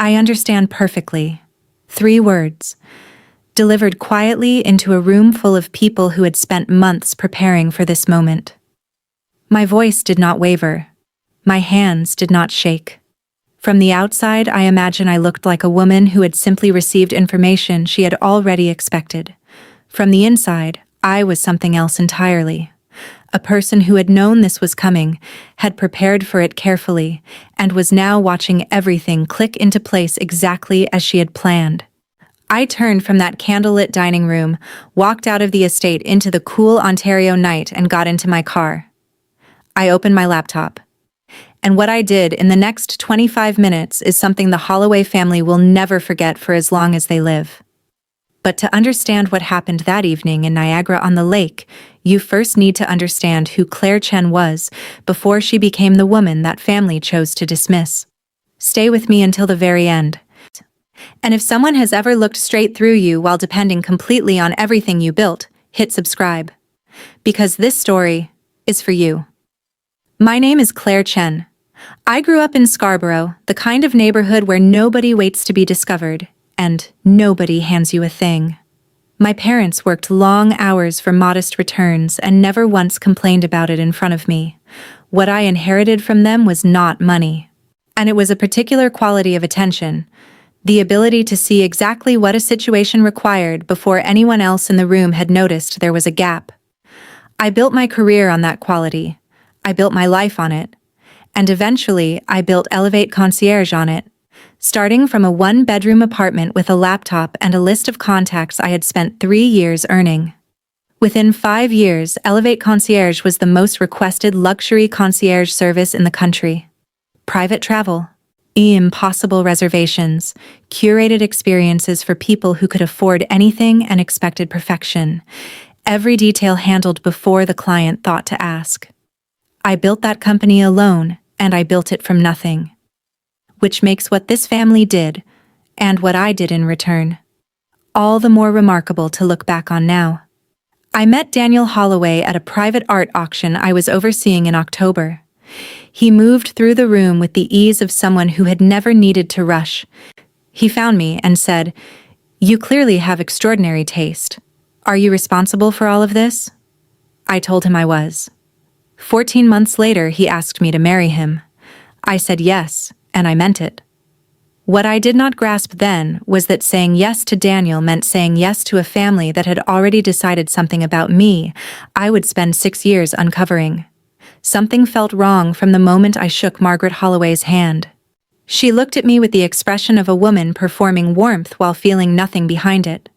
I understand perfectly. 3 words, delivered quietly into a room full of people who had spent months preparing for this moment. My voice did not waver. My hands did not shake. From the outside, I imagine I looked like a woman who had simply received information she had already expected. From the inside, I was something else entirely. A person who had known this was coming, had prepared for it carefully, and was now watching everything click into place exactly as she had planned. I turned from that candlelit dining room, walked out of the estate into the cool Ontario night and got into my car. I opened my laptop. And what I did in the next 25 minutes is something the Holloway family will never forget for as long as they live. But to understand what happened that evening in Niagara-on-the-Lake, you first need to understand who Claire Chen was before she became the woman that family chose to dismiss. Stay with me until the very end. And if someone has ever looked straight through you while depending completely on everything you built, hit subscribe. Because this story is for you. My name is Claire Chen. I grew up in Scarborough, the kind of neighborhood where nobody waits to be discovered, and nobody hands you a thing. My parents worked long hours for modest returns and never once complained about it in front of me. What I inherited from them was not money. And it was a particular quality of attention, the ability to see exactly what a situation required before anyone else in the room had noticed there was a gap. I built my career on that quality. I built my life on it. And eventually, I built Elevate Concierge on it. Starting from a 1-bedroom apartment with a laptop and a list of contacts I had spent 3 years earning. Within 5 years, Elevate Concierge was the most requested luxury concierge service in the country. Private travel, impossible reservations, curated experiences for people who could afford anything and expected perfection. Every detail handled before the client thought to ask. I built that company alone, and I built it from nothing. Which makes what this family did, and what I did in return, all the more remarkable to look back on now. I met Daniel Holloway at a private art auction I was overseeing in October. He moved through the room with the ease of someone who had never needed to rush. He found me and said, "You clearly have extraordinary taste. Are you responsible for all of this?" I told him I was. 14 months later, he asked me to marry him. I said yes, and I meant it. What I did not grasp then was that saying yes to Daniel meant saying yes to a family that had already decided something about me I would spend 6 years uncovering. Something felt wrong from the moment I shook Margaret Holloway's hand. She looked at me with the expression of a woman performing warmth while feeling nothing behind it.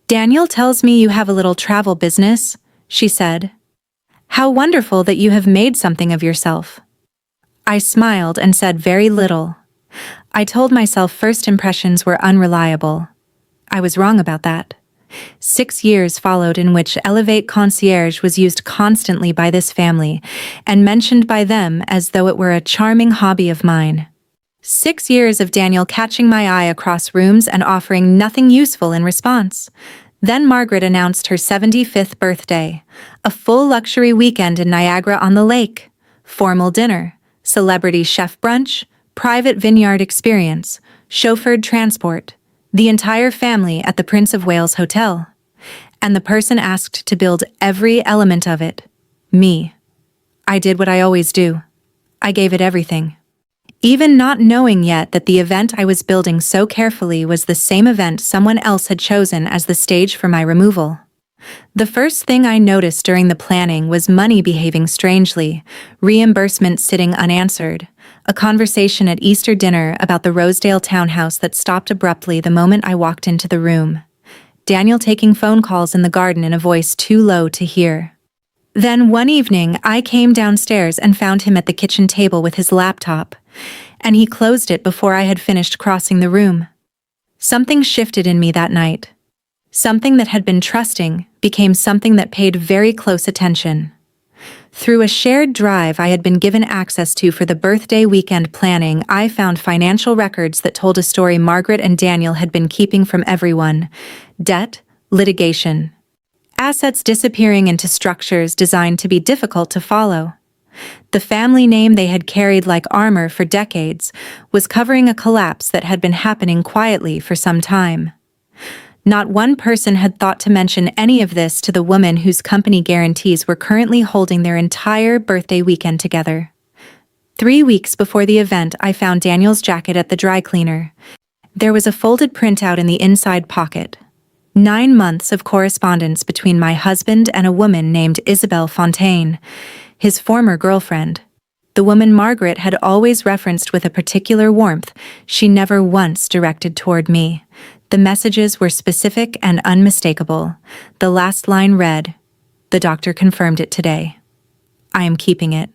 "Daniel tells me you have a little travel business," she said. "How wonderful that you have made something of yourself." I smiled and said very little. I told myself first impressions were unreliable. I was wrong about that. 6 years followed in which Elevate Concierge was used constantly by this family and mentioned by them as though it were a charming hobby of mine. 6 years of Daniel catching my eye across rooms and offering nothing useful in response. Then Margaret announced her 75th birthday, a full luxury weekend in Niagara-on-the-Lake, formal dinner, celebrity chef brunch, private vineyard experience, chauffeured transport, the entire family at the Prince of Wales Hotel. And the person asked to build every element of it, me. I did what I always do. I gave it everything. Even not knowing yet that the event I was building so carefully was the same event someone else had chosen as the stage for my removal. The first thing I noticed during the planning was money behaving strangely, reimbursement sitting unanswered, a conversation at Easter dinner about the Rosedale townhouse that stopped abruptly the moment I walked into the room, Daniel taking phone calls in the garden in a voice too low to hear. Then one evening I came downstairs and found him at the kitchen table with his laptop, and he closed it before I had finished crossing the room. Something shifted in me that night. Something that had been trusting became something that paid very close attention. Through a shared drive I had been given access to for the birthday weekend planning, I found financial records that told a story Margaret and Daniel had been keeping from everyone. Debt, litigation, assets disappearing into structures designed to be difficult to follow. The family name they had carried like armor for decades was covering a collapse that had been happening quietly for some time. Not one person had thought to mention any of this to the woman whose company guarantees were currently holding their entire birthday weekend together. 3 weeks before the event, I found Daniel's jacket at the dry cleaner. There was a folded printout in the inside pocket. 9 months of correspondence between my husband and a woman named Isabel Fontaine, his former girlfriend. The woman Margaret had always referenced with a particular warmth she never once directed toward me. The messages were specific and unmistakable. The last line read, "The doctor confirmed it today. I am keeping it."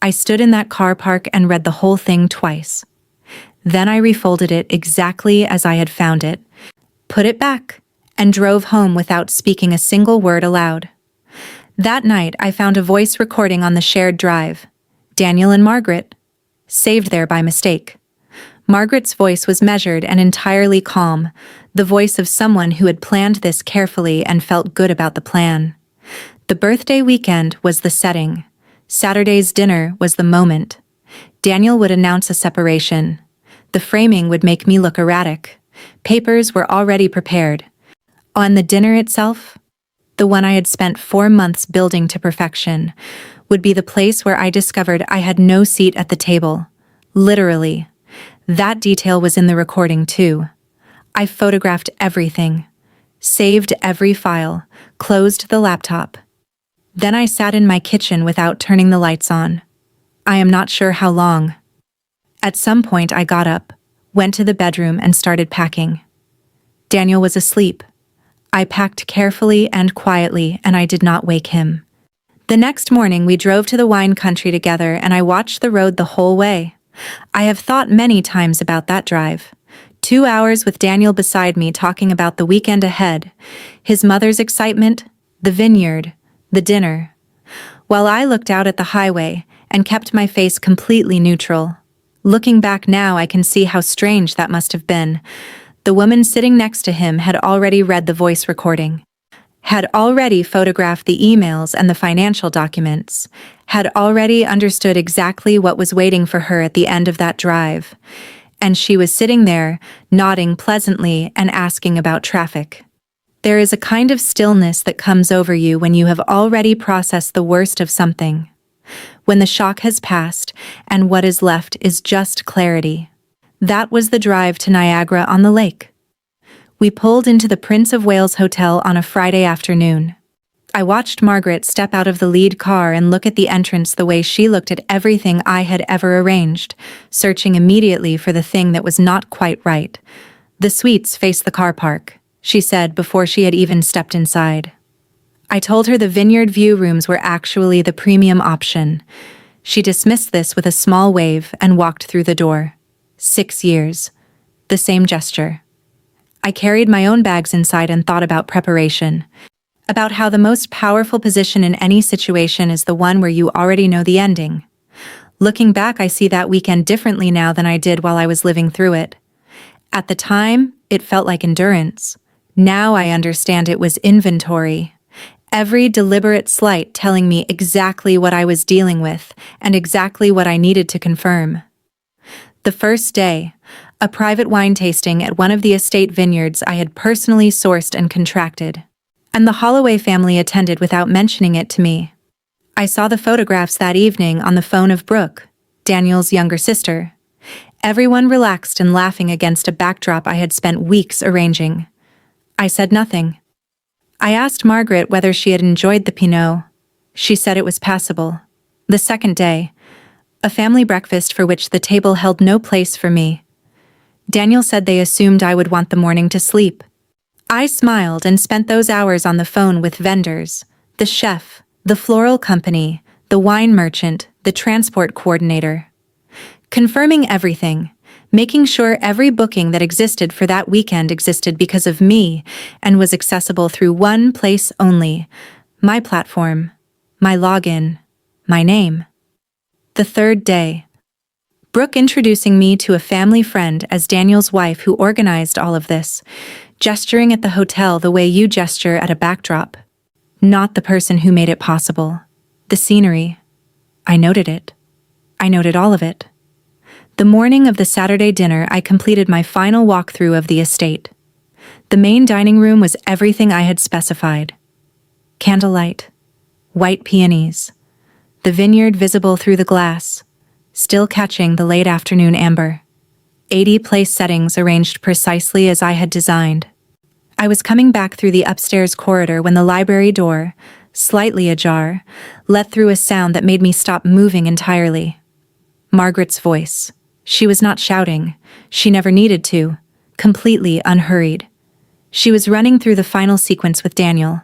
I stood in that car park and read the whole thing twice. Then I refolded it exactly as I had found it, put it back, and drove home without speaking a single word aloud. That night, I found a voice recording on the shared drive. Daniel and Margaret, saved there by mistake. Margaret's voice was measured and entirely calm, the voice of someone who had planned this carefully and felt good about the plan. The birthday weekend was the setting. Saturday's dinner was the moment. Daniel would announce a separation. The framing would make me look erratic. Papers were already prepared. On the dinner itself, the one I had spent 4 months building to perfection, would be the place where I discovered I had no seat at the table. Literally. That detail was in the recording too. I photographed everything, saved every file, closed the laptop. Then I sat in my kitchen without turning the lights on. I am not sure how long. At some point I got up, went to the bedroom and started packing. Daniel was asleep. I packed carefully and quietly, and I did not wake him. The next morning we drove to the wine country together, and I watched the road the whole way. I have thought many times about that drive. 2 hours with Daniel beside me talking about the weekend ahead, his mother's excitement, the vineyard, the dinner, while I looked out at the highway and kept my face completely neutral. Looking back now, I can see how strange that must have been. The woman sitting next to him had already read the voice recording, had already photographed the emails and the financial documents, had already understood exactly what was waiting for her at the end of that drive. And she was sitting there, nodding pleasantly and asking about traffic. There is a kind of stillness that comes over you when you have already processed the worst of something. When the shock has passed, and what is left is just clarity. That was the drive to Niagara-on-the-Lake. We pulled into the Prince of Wales Hotel on a Friday afternoon. I watched Margaret step out of the lead car and look at the entrance the way she looked at everything I had ever arranged, searching immediately for the thing that was not quite right. "The suites face the car park," she said before she had even stepped inside. I told her the vineyard view rooms were actually the premium option. She dismissed this with a small wave and walked through the door. 6 years. The same gesture. I carried my own bags inside and thought about preparation. About how the most powerful position in any situation is the one where you already know the ending. Looking back, I see that weekend differently now than I did while I was living through it. At the time, it felt like endurance. Now I understand it was inventory. Every deliberate slight telling me exactly what I was dealing with and exactly what I needed to confirm. The first day, a private wine tasting at one of the estate vineyards I had personally sourced and contracted. And the Holloway family attended without mentioning it to me. I saw the photographs that evening on the phone of Brooke, Daniel's younger sister. Everyone relaxed and laughing against a backdrop I had spent weeks arranging. I said nothing. I asked Margaret whether she had enjoyed the Pinot. She said it was passable. The second day, a family breakfast for which the table held no place for me. Daniel said they assumed I would want the morning to sleep. I smiled and spent those hours on the phone with vendors, the chef, the floral company, the wine merchant, the transport coordinator. Confirming everything, making sure every booking that existed for that weekend existed because of me and was accessible through one place only, my platform, my login, my name. The third day, Brooke introducing me to a family friend as Daniel's wife who organized all of this, gesturing at the hotel the way you gesture at a backdrop. Not the person who made it possible. The scenery. I noted it. I noted all of it. The morning of the Saturday dinner, I completed my final walkthrough of the estate. The main dining room was everything I had specified. Candlelight, white peonies, the vineyard visible through the glass, still catching the late afternoon amber. 80 place settings arranged precisely as I had designed. I was coming back through the upstairs corridor when the library door, slightly ajar, let through a sound that made me stop moving entirely. Margaret's voice. She was not shouting. She never needed to. Completely unhurried. She was running through the final sequence with Daniel.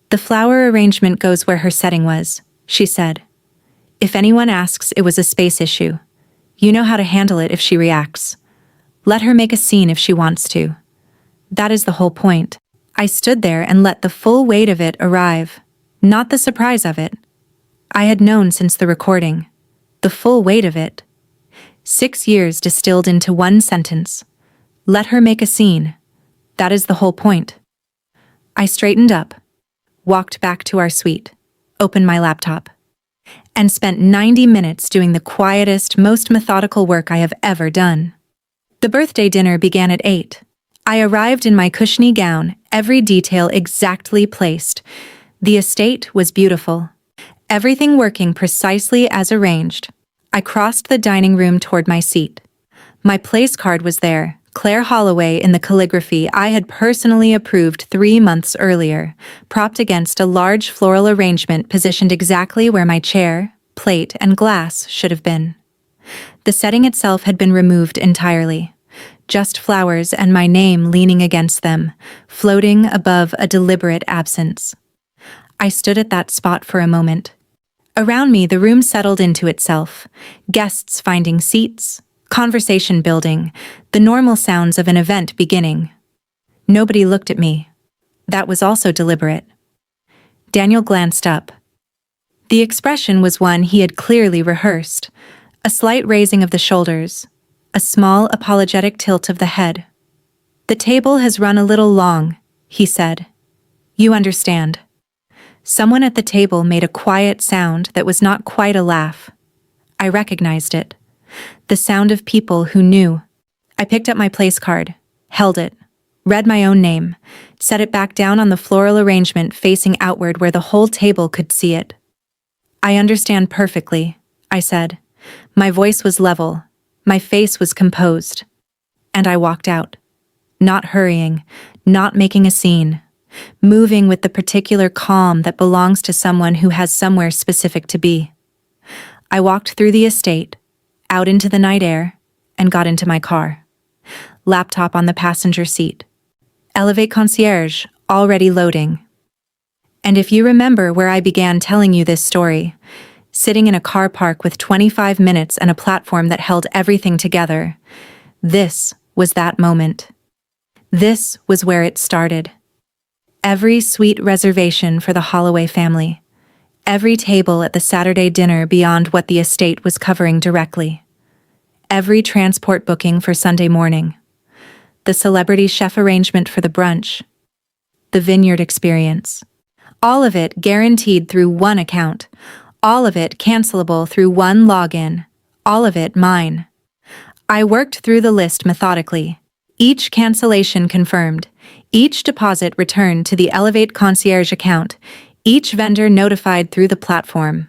"The flower arrangement goes where her setting was," she said. "If anyone asks, it was a space issue. You know how to handle it if she reacts. Let her make a scene if she wants to. That is the whole point." I stood there and let the full weight of it arrive, not the surprise of it. I had known since the recording. The full weight of it. 6 years distilled into one sentence. Let her make a scene. That is the whole point. I straightened up, walked back to our suite, opened my laptop, and spent 90 minutes doing the quietest, most methodical work I have ever done. The birthday dinner began at 8. I arrived in my cushiony gown, every detail exactly placed. The estate was beautiful. Everything working precisely as arranged. I crossed the dining room toward my seat. My place card was there, Claire Holloway in the calligraphy I had personally approved 3 months earlier, propped against a large floral arrangement positioned exactly where my chair, plate, and glass should have been. The setting itself had been removed entirely. Just flowers and my name leaning against them, floating above a deliberate absence. I stood at that spot for a moment. Around me, the room settled into itself, guests finding seats, conversation building, the normal sounds of an event beginning. Nobody looked at me. That was also deliberate. Daniel glanced up. The expression was one he had clearly rehearsed, a slight raising of the shoulders, a small apologetic tilt of the head. "The table has run a little long," he said. "You understand." Someone at the table made a quiet sound that was not quite a laugh. I recognized it. The sound of people who knew. I picked up my place card, held it, read my own name, set it back down on the floral arrangement facing outward where the whole table could see it. "I understand perfectly," I said. My voice was level. My face was composed. And I walked out. Not hurrying, not making a scene. Moving with the particular calm that belongs to someone who has somewhere specific to be. I walked through the estate, out into the night air, and got into my car. Laptop on the passenger seat. Elevate concierge, already loading. And if you remember where I began telling you this story, sitting in a car park with 25 minutes and a platform that held everything together, this was that moment. This was where it started. Every suite reservation for the Holloway family. Every table at the Saturday dinner beyond what the estate was covering directly. Every transport booking for Sunday morning. The celebrity chef arrangement for the brunch. The vineyard experience. All of it guaranteed through one account. All of it cancelable through one login. All of it mine. I worked through the list methodically. Each cancellation confirmed. Each deposit returned to the Elevate concierge account. Each vendor notified through the platform.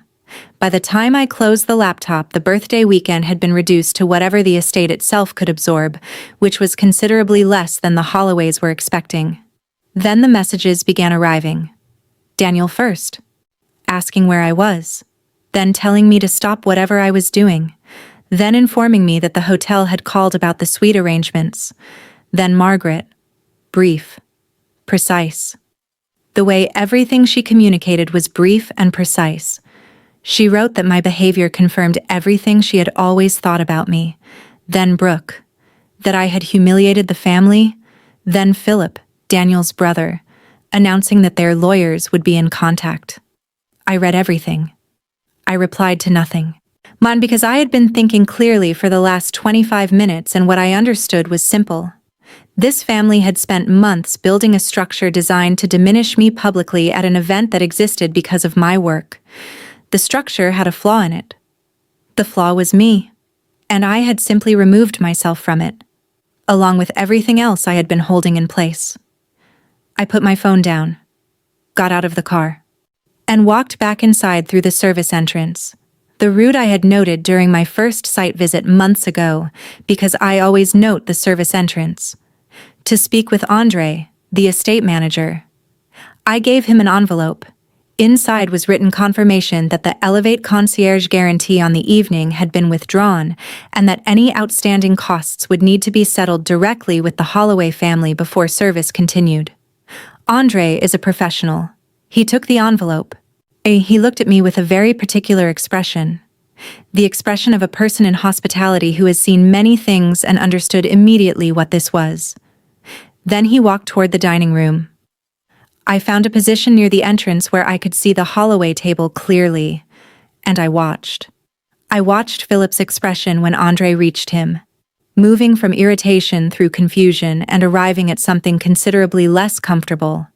By the time I closed the laptop, the birthday weekend had been reduced to whatever the estate itself could absorb, which was considerably less than the Holloways were expecting. Then the messages began arriving. Daniel first, asking where I was, then telling me to stop whatever I was doing, then informing me that the hotel had called about the suite arrangements, then Margaret, brief, precise. The way everything she communicated was brief and precise. She wrote that my behavior confirmed everything she had always thought about me, then Brooke, that I had humiliated the family, then Philip, Daniel's brother, announcing that their lawyers would be in contact. I read everything. I replied to nothing. Because I had been thinking clearly for the last 25 minutes and what I understood was simple. This family had spent months building a structure designed to diminish me publicly at an event that existed because of my work. The structure had a flaw in it. The flaw was me, and I had simply removed myself from it, along with everything else I had been holding in place. I put my phone down, got out of the car, and walked back inside through the service entrance, the route I had noted during my first site visit months ago, because I always note the service entrance, to speak with Andre, the estate manager. I gave him an envelope. Inside was written confirmation that the Elevate concierge guarantee on the evening had been withdrawn and that any outstanding costs would need to be settled directly with the Holloway family before service continued. Andre is a professional. He took the envelope. He looked at me with a very particular expression. The expression of a person in hospitality who has seen many things and understood immediately what this was. Then he walked toward the dining room. I found a position near the entrance where I could see the Holloway table clearly, and I watched. I watched Philip's expression when Andre reached him, moving from irritation through confusion and arriving at something considerably less comfortable.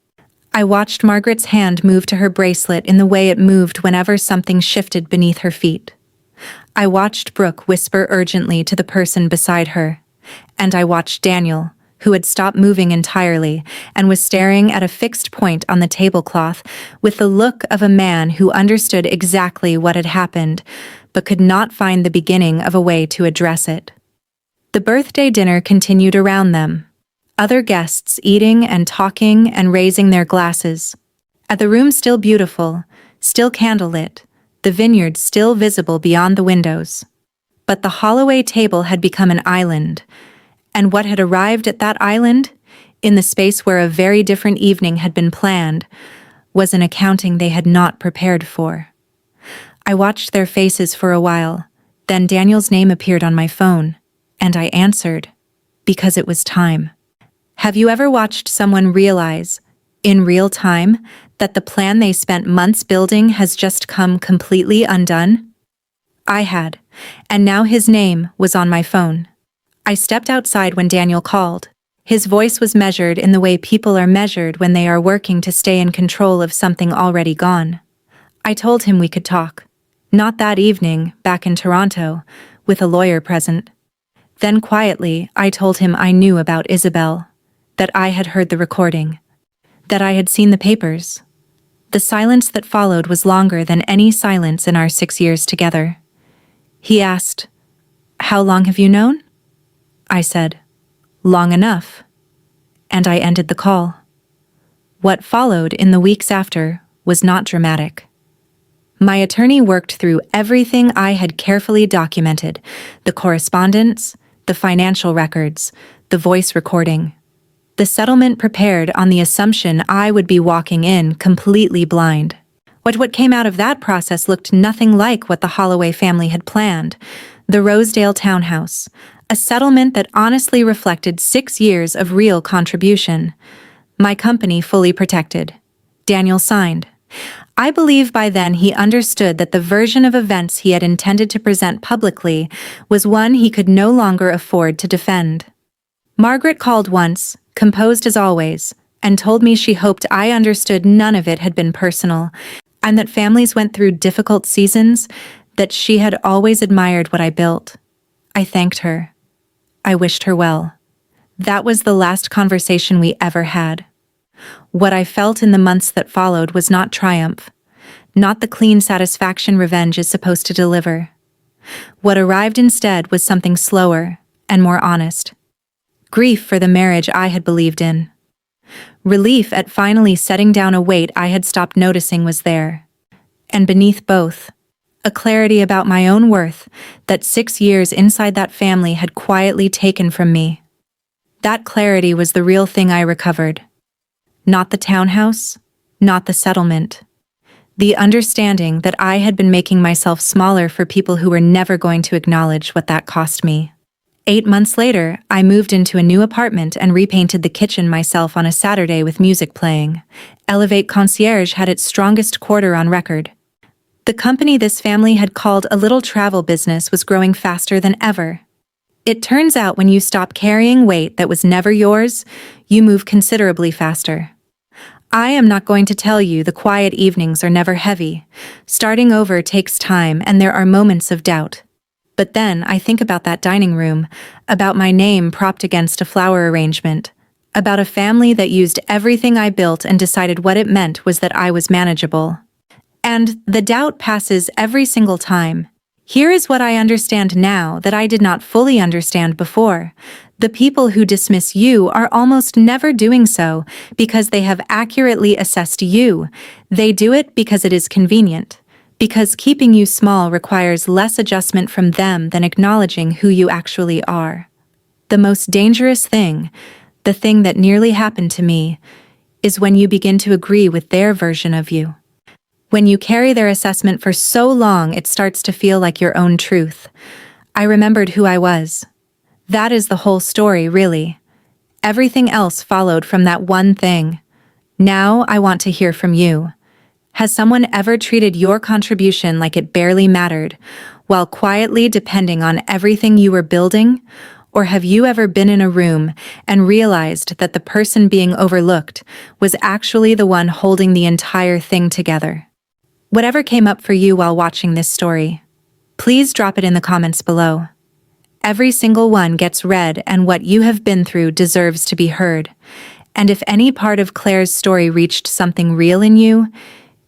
I watched Margaret's hand move to her bracelet in the way it moved whenever something shifted beneath her feet. I watched Brooke whisper urgently to the person beside her, and I watched Daniel, who had stopped moving entirely and was staring at a fixed point on the tablecloth with the look of a man who understood exactly what had happened, but could not find the beginning of a way to address it. The birthday dinner continued around them, other guests eating and talking and raising their glasses. At the room still beautiful, still candlelit, the vineyard still visible beyond the windows. But the Holloway table had become an island, and what had arrived at that island, in the space where a very different evening had been planned, was an accounting they had not prepared for. I watched their faces for a while, then Daniel's name appeared on my phone, and I answered, because it was time. Have you ever watched someone realize, in real time, that the plan they spent months building has just come completely undone? I had, and now his name was on my phone. I stepped outside when Daniel called. His voice was measured in the way people are measured when they are working to stay in control of something already gone. I told him we could talk. Not that evening, back in Toronto, with a lawyer present. Then quietly, I told him I knew about Isabel, that I had heard the recording, that I had seen the papers. The silence that followed was longer than any silence in our 6 years together. He asked, "How long have you known?" I said, "Long enough." And I ended the call. What followed in the weeks after was not dramatic. My attorney worked through everything I had carefully documented, the correspondence, the financial records, the voice recording. The settlement prepared on the assumption I would be walking in completely blind. What came out of that process looked nothing like what the Holloway family had planned. The Rosedale townhouse, a settlement that honestly reflected 6 years of real contribution. My company fully protected. Daniel signed. I believe by then he understood that the version of events he had intended to present publicly was one he could no longer afford to defend. Margaret called once, composed as always, and told me she hoped I understood none of it had been personal, and that families went through difficult seasons, that she had always admired what I built. I thanked her. I wished her well. That was the last conversation we ever had. What I felt in the months that followed was not triumph, not the clean satisfaction revenge is supposed to deliver. What arrived instead was something slower and more honest. Grief for the marriage I had believed in. Relief at finally setting down a weight I had stopped noticing was there. And beneath both, a clarity about my own worth that 6 years inside that family had quietly taken from me. That clarity was the real thing I recovered. Not the townhouse, not the settlement. The understanding that I had been making myself smaller for people who were never going to acknowledge what that cost me. 8 months later, I moved into a new apartment and repainted the kitchen myself on a Saturday with music playing. Elevate Concierge had its strongest quarter on record. The company this family had called a little travel business was growing faster than ever. It turns out when you stop carrying weight that was never yours, you move considerably faster. I am not going to tell you the quiet evenings are never heavy. Starting over takes time and there are moments of doubt. But then I think about that dining room, about my name propped against a flower arrangement, about a family that used everything I built and decided what it meant was that I was manageable. And the doubt passes every single time. Here is what I understand now that I did not fully understand before. The people who dismiss you are almost never doing so because they have accurately assessed you. They do it because it is convenient. Because keeping you small requires less adjustment from them than acknowledging who you actually are. The most dangerous thing, the thing that nearly happened to me, is when you begin to agree with their version of you. When you carry their assessment for so long, it starts to feel like your own truth. I remembered who I was. That is the whole story, really. Everything else followed from that one thing. Now I want to hear from you. Has someone ever treated your contribution like it barely mattered, while quietly depending on everything you were building? Or have you ever been in a room and realized that the person being overlooked was actually the one holding the entire thing together? Whatever came up for you while watching this story, please drop it in the comments below. Every single one gets read, and what you have been through deserves to be heard. And if any part of Claire's story reached something real in you,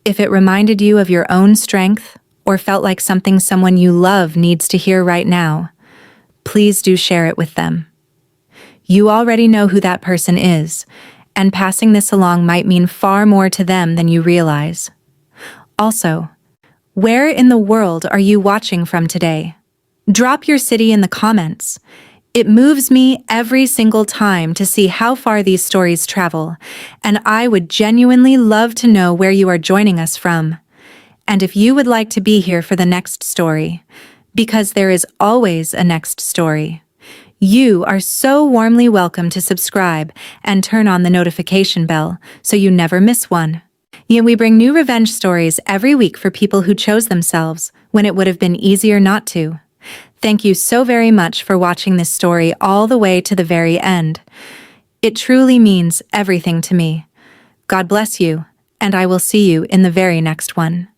if it reminded you of your own strength, or felt like something someone you love needs to hear right now, please do share it with them. You already know who that person is, and passing this along might mean far more to them than you realize. Also, where in the world are you watching from today? Drop your city in the comments. It moves me every single time to see how far these stories travel, and I would genuinely love to know where you are joining us from. And if you would like to be here for the next story, because there is always a next story, you are so warmly welcome to subscribe and turn on the notification bell so you never miss one. We bring new revenge stories every week for people who chose themselves when it would have been easier not to. Thank you so very much for watching this story all the way to the very end. It truly means everything to me. God bless you, and I will see you in the very next one.